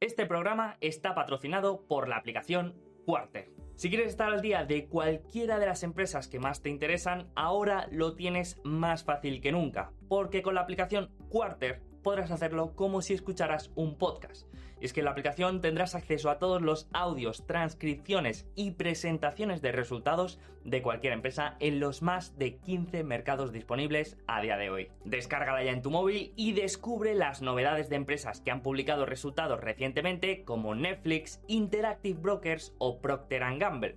Este programa está patrocinado por la aplicación Quarter. Si quieres estar al día de cualquiera de las empresas que más te interesan, ahora lo tienes más fácil que nunca, porque con la aplicación Quarter podrás hacerlo como si escucharas un podcast. Y es que en la aplicación tendrás acceso a todos los audios, transcripciones y presentaciones de resultados de cualquier empresa en los más de 15 mercados disponibles a día de hoy. Descárgala ya en tu móvil y descubre las novedades de empresas que han publicado resultados recientemente como Netflix, Interactive Brokers o Procter & Gamble.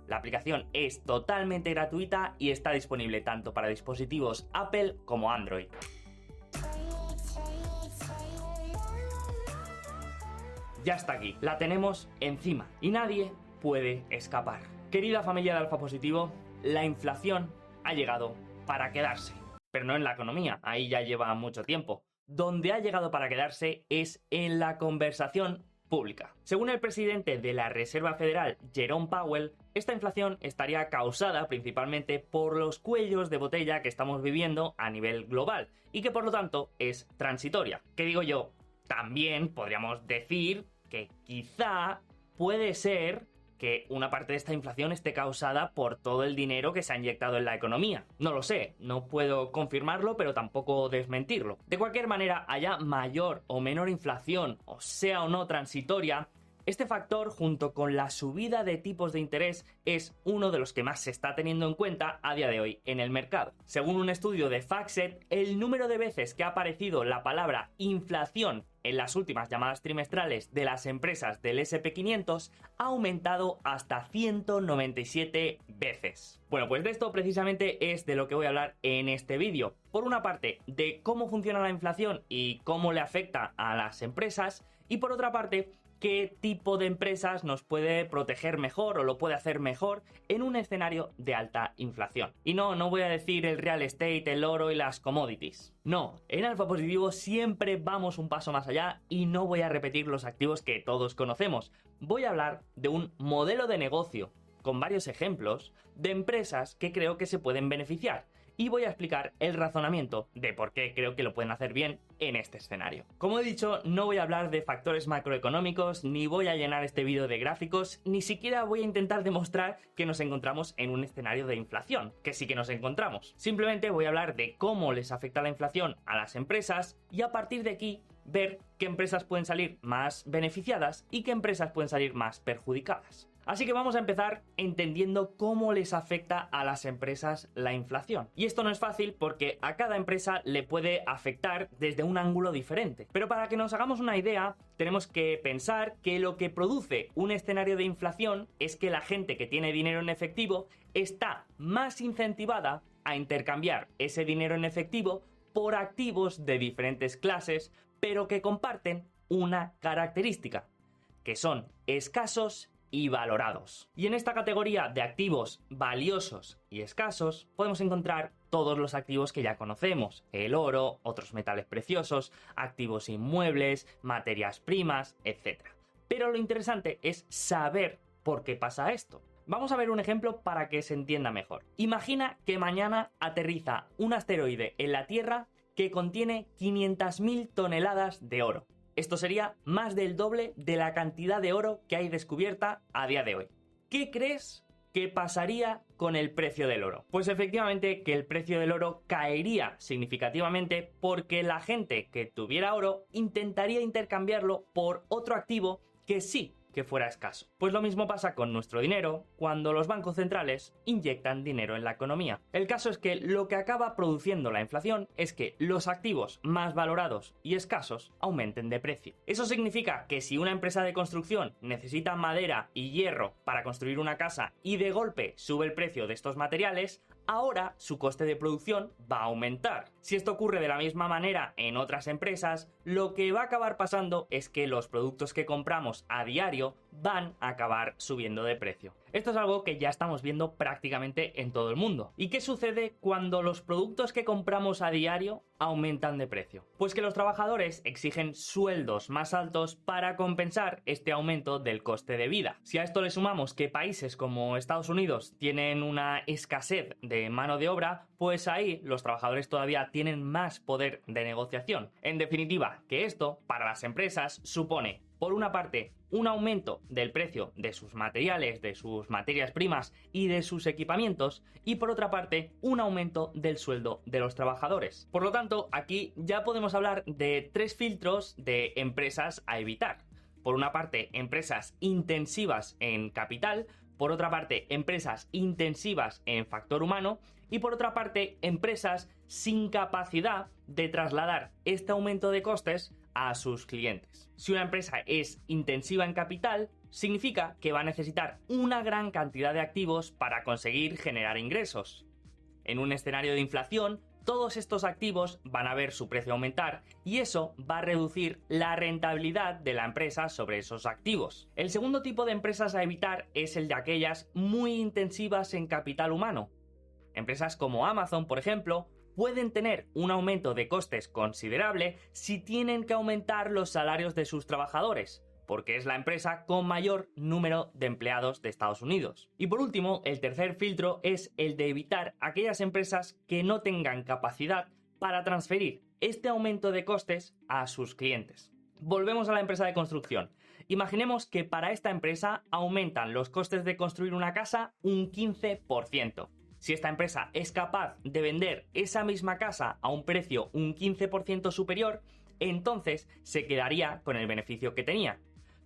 La aplicación es totalmente gratuita y está disponible tanto para dispositivos Apple como Android. Ya está aquí, la tenemos encima y nadie puede escapar. Querida familia de Alfa Positivo, la inflación ha llegado para quedarse. Pero no en la economía, ahí ya lleva mucho tiempo. Donde ha llegado para quedarse es en la conversación pública. Según el presidente de la Reserva Federal, Jerome Powell, esta inflación estaría causada principalmente por los cuellos de botella que estamos viviendo a nivel global y que por lo tanto es transitoria. ¿Qué digo yo? También podríamos decir que quizá puede ser que una parte de esta inflación esté causada por todo el dinero que se ha inyectado en la economía. No lo sé, no puedo confirmarlo, pero tampoco desmentirlo. De cualquier manera, haya mayor o menor inflación, o sea o no transitoria, este factor, junto con la subida de tipos de interés, es uno de los que más se está teniendo en cuenta a día de hoy en el mercado. Según un estudio de FactSet, el número de veces que ha aparecido la palabra inflación en las últimas llamadas trimestrales de las empresas del S&P 500 ha aumentado hasta 197 veces. Bueno, pues de esto precisamente es de lo que voy a hablar en este vídeo. Por una parte, de cómo funciona la inflación y cómo le afecta a las empresas, y por otra parte, qué tipo de empresas nos puede proteger mejor o lo puede hacer mejor en un escenario de alta inflación. Y no voy a decir el real estate, el oro y las commodities. No, en Alfa Positivo siempre vamos un paso más allá y no voy a repetir los activos que todos conocemos. Voy a hablar de un modelo de negocio con varios ejemplos de empresas que creo que se pueden beneficiar. Y voy a explicar el razonamiento de por qué creo que lo pueden hacer bien en este escenario. Como he dicho, no voy a hablar de factores macroeconómicos, ni voy a llenar este vídeo de gráficos, ni siquiera voy a intentar demostrar que nos encontramos en un escenario de inflación, que sí que nos encontramos. Simplemente voy a hablar de cómo les afecta la inflación a las empresas y a partir de aquí ver qué empresas pueden salir más beneficiadas y qué empresas pueden salir más perjudicadas. Así que vamos a empezar entendiendo cómo les afecta a las empresas la inflación. Y esto no es fácil porque a cada empresa le puede afectar desde un ángulo diferente. Pero para que nos hagamos una idea, tenemos que pensar que lo que produce un escenario de inflación es que la gente que tiene dinero en efectivo está más incentivada a intercambiar ese dinero en efectivo por activos de diferentes clases, pero que comparten una característica, que son escasos y valorados. Y en esta categoría de activos valiosos y escasos podemos encontrar todos los activos que ya conocemos: el oro, otros metales preciosos, activos inmuebles, materias primas, etc. Pero lo interesante es saber por qué pasa esto. Vamos a ver un ejemplo para que se entienda mejor. Imagina que mañana aterriza un asteroide en la Tierra que contiene 500.000 toneladas de oro. Esto sería más del doble de la cantidad de oro que hay descubierta a día de hoy. ¿Qué crees que pasaría con el precio del oro? Pues efectivamente que el precio del oro caería significativamente porque la gente que tuviera oro intentaría intercambiarlo por otro activo que sí que fuera escaso. Pues lo mismo pasa con nuestro dinero cuando los bancos centrales inyectan dinero en la economía. El caso es que lo que acaba produciendo la inflación es que los activos más valorados y escasos aumenten de precio. Eso significa que si una empresa de construcción necesita madera y hierro para construir una casa y de golpe sube el precio de estos materiales, ahora su coste de producción va a aumentar. Si esto ocurre de la misma manera en otras empresas, lo que va a acabar pasando es que los productos que compramos a diario van a acabar subiendo de precio. Esto es algo que ya estamos viendo prácticamente en todo el mundo. ¿Y qué sucede cuando los productos que compramos a diario aumentan de precio? Pues que los trabajadores exigen sueldos más altos para compensar este aumento del coste de vida. Si a esto le sumamos que países como Estados Unidos tienen una escasez de mano de obra, pues ahí los trabajadores todavía tienen más poder de negociación. En definitiva, que esto para las empresas supone por una parte, un aumento del precio de sus materiales, de sus materias primas y de sus equipamientos, y por otra parte, un aumento del sueldo de los trabajadores. Por lo tanto, aquí ya podemos hablar de 3 filtros de empresas a evitar. Por una parte, empresas intensivas en capital, por otra parte, empresas intensivas en factor humano y por otra parte, empresas sin capacidad de trasladar este aumento de costes a sus clientes. Si una empresa es intensiva en capital, significa que va a necesitar una gran cantidad de activos para conseguir generar ingresos. En un escenario de inflación, todos estos activos van a ver su precio aumentar y eso va a reducir la rentabilidad de la empresa sobre esos activos. El segundo tipo de empresas a evitar es el de aquellas muy intensivas en capital humano. Empresas como Amazon, por ejemplo, pueden tener un aumento de costes considerable si tienen que aumentar los salarios de sus trabajadores, porque es la empresa con mayor número de empleados de Estados Unidos. Y por último, el tercer filtro es el de evitar aquellas empresas que no tengan capacidad para transferir este aumento de costes a sus clientes. Volvemos a la empresa de construcción. Imaginemos que para esta empresa aumentan los costes de construir una casa un 15%. Si esta empresa es capaz de vender esa misma casa a un precio un 15% superior, entonces se quedaría con el beneficio que tenía.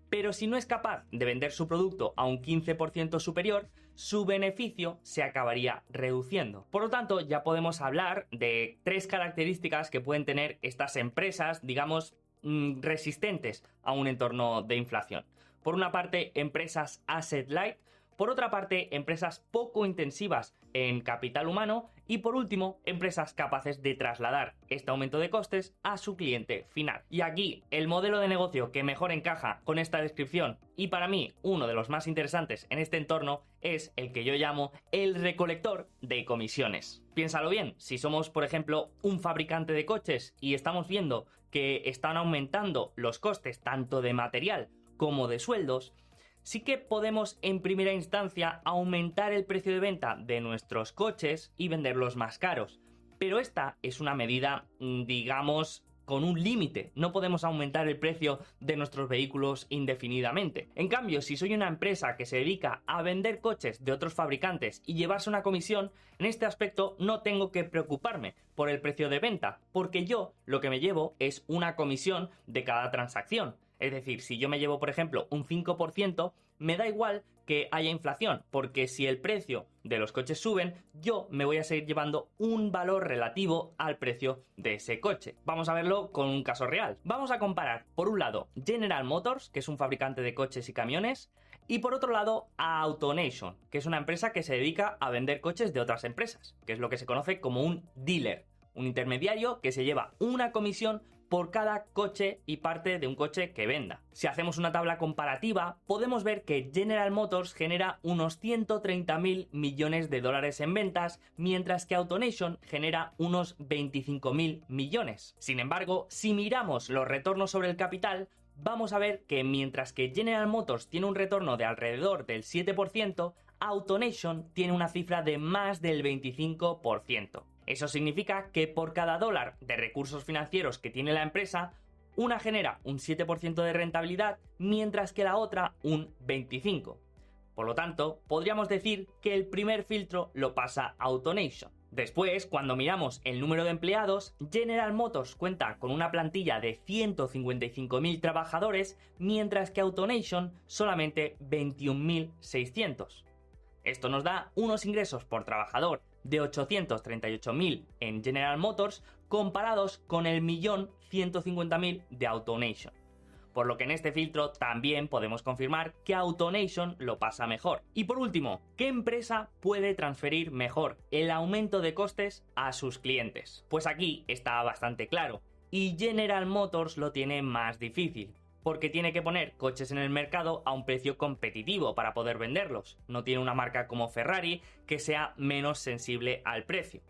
Pero si no es capaz de vender su producto a un 15% superior, su beneficio se acabaría reduciendo. Por lo tanto, ya podemos hablar de 3 características que pueden tener estas empresas, digamos, resistentes a un entorno de inflación. Por una parte, empresas asset light. Por otra parte, empresas poco intensivas en capital humano y por último, empresas capaces de trasladar este aumento de costes a su cliente final. Y aquí, el modelo de negocio que mejor encaja con esta descripción y para mí uno de los más interesantes en este entorno es el que yo llamo el recolector de comisiones. Piénsalo bien, si somos por ejemplo un fabricante de coches y estamos viendo que están aumentando los costes tanto de material como de sueldos, sí que podemos en primera instancia aumentar el precio de venta de nuestros coches y venderlos más caros. Pero esta es una medida, digamos, con un límite. No podemos aumentar el precio de nuestros vehículos indefinidamente. En cambio, si soy una empresa que se dedica a vender coches de otros fabricantes y llevarse una comisión, en este aspecto no tengo que preocuparme por el precio de venta, porque yo lo que me llevo es una comisión de cada transacción. Es decir, si yo me llevo, por ejemplo, un 5%, me da igual que haya inflación, porque si el precio de los coches suben, yo me voy a seguir llevando un valor relativo al precio de ese coche. Vamos a verlo con un caso real. Vamos a comparar, por un lado, General Motors, que es un fabricante de coches y camiones, y por otro lado, a AutoNation, que es una empresa que se dedica a vender coches de otras empresas, que es lo que se conoce como un dealer, un intermediario que se lleva una comisión por cada coche y parte de un coche que venda. Si hacemos una tabla comparativa, podemos ver que General Motors genera unos 130.000 millones de dólares en ventas, mientras que AutoNation genera unos 25.000 millones. Sin embargo, si miramos los retornos sobre el capital, vamos a ver que mientras que General Motors tiene un retorno de alrededor del 7%, AutoNation tiene una cifra de más del 25%. Eso significa que por cada dólar de recursos financieros que tiene la empresa, una genera un 7% de rentabilidad, mientras que la otra un 25%. Por lo tanto, podríamos decir que el primer filtro lo pasa AutoNation. Después, cuando miramos el número de empleados, General Motors cuenta con una plantilla de 155.000 trabajadores, mientras que AutoNation solamente 21.600. Esto nos da unos ingresos por trabajador de 838.000 en General Motors comparados con el 1.150.000 de AutoNation. Por lo que en este filtro también podemos confirmar que AutoNation lo pasa mejor. Y por último, ¿qué empresa puede transferir mejor el aumento de costes a sus clientes? Pues aquí está bastante claro, y General Motors lo tiene más difícil, porque tiene que poner coches en el mercado a un precio competitivo para poder venderlos. No tiene una marca como Ferrari que sea menos sensible al precio.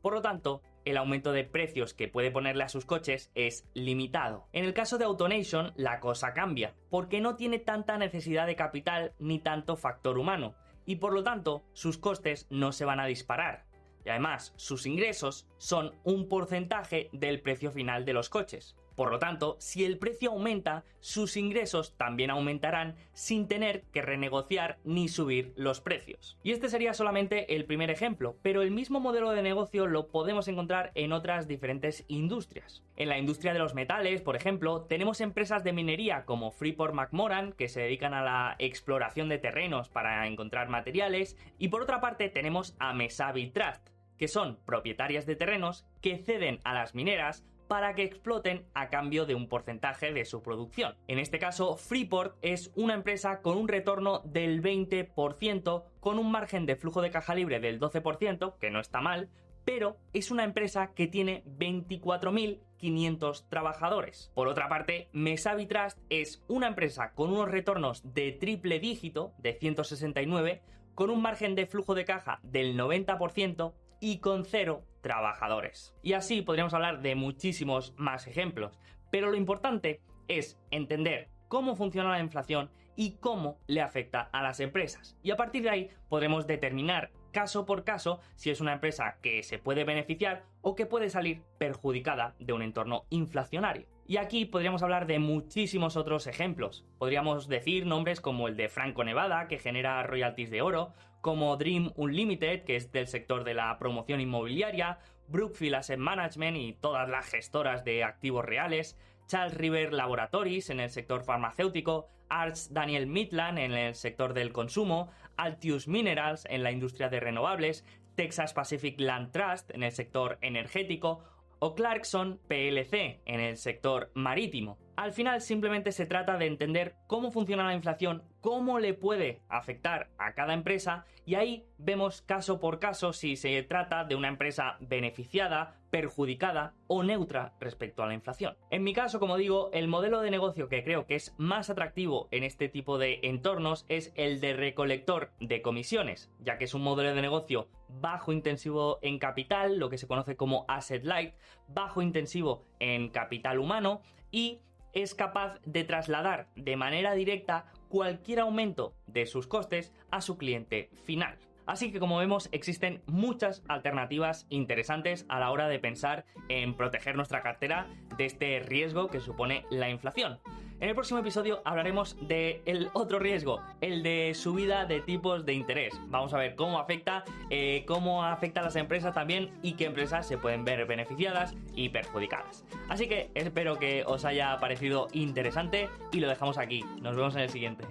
Por lo tanto, el aumento de precios que puede ponerle a sus coches es limitado. En el caso de AutoNation, la cosa cambia, porque no tiene tanta necesidad de capital ni tanto factor humano, y por lo tanto, sus costes no se van a disparar. Y además, sus ingresos son un porcentaje del precio final de los coches. Por lo tanto, si el precio aumenta, sus ingresos también aumentarán sin tener que renegociar ni subir los precios. Y este sería solamente el primer ejemplo, pero el mismo modelo de negocio lo podemos encontrar en otras diferentes industrias. En la industria de los metales, por ejemplo, tenemos empresas de minería como Freeport-McMoRan, que se dedican a la exploración de terrenos para encontrar materiales, y por otra parte tenemos a Mesabi Trust, que son propietarias de terrenos que ceden a las mineras para que exploten a cambio de un porcentaje de su producción. En este caso, Freeport es una empresa con un retorno del 20%, con un margen de flujo de caja libre del 12%, que no está mal, pero es una empresa que tiene 24.500 trabajadores. Por otra parte, Mesabi Trust es una empresa con unos retornos de triple dígito, de 169, con un margen de flujo de caja del 90%, y con 0 trabajadores. Y así podríamos hablar de muchísimos más ejemplos, pero lo importante es entender cómo funciona la inflación y cómo le afecta a las empresas. Y a partir de ahí podremos determinar caso por caso si es una empresa que se puede beneficiar o que puede salir perjudicada de un entorno inflacionario. Y aquí podríamos hablar de muchísimos otros ejemplos. Podríamos decir nombres como el de Franco Nevada, que genera royalties de oro, como Dream Unlimited, que es del sector de la promoción inmobiliaria, Brookfield Asset Management y todas las gestoras de activos reales, Charles River Laboratories en el sector farmacéutico, Arch Daniel Midland en el sector del consumo, Altius Minerals en la industria de renovables, Texas Pacific Land Trust en el sector energético o Clarkson PLC en el sector marítimo. Al final simplemente se trata de entender cómo funciona la inflación, cómo le puede afectar a cada empresa y ahí vemos caso por caso si se trata de una empresa beneficiada, perjudicada o neutra respecto a la inflación. En mi caso, como digo, el modelo de negocio que creo que es más atractivo en este tipo de entornos es el de recolector de comisiones, ya que es un modelo de negocio bajo intensivo en capital, lo que se conoce como asset light, bajo intensivo en capital humano y es capaz de trasladar de manera directa cualquier aumento de sus costes a su cliente final. Así que, como vemos, existen muchas alternativas interesantes a la hora de pensar en proteger nuestra cartera de este riesgo que supone la inflación. En el próximo episodio hablaremos del otro riesgo, el de subida de tipos de interés. Vamos a ver cómo afecta a las empresas también y qué empresas se pueden ver beneficiadas y perjudicadas. Así que espero que os haya parecido interesante y lo dejamos aquí. Nos vemos en el siguiente.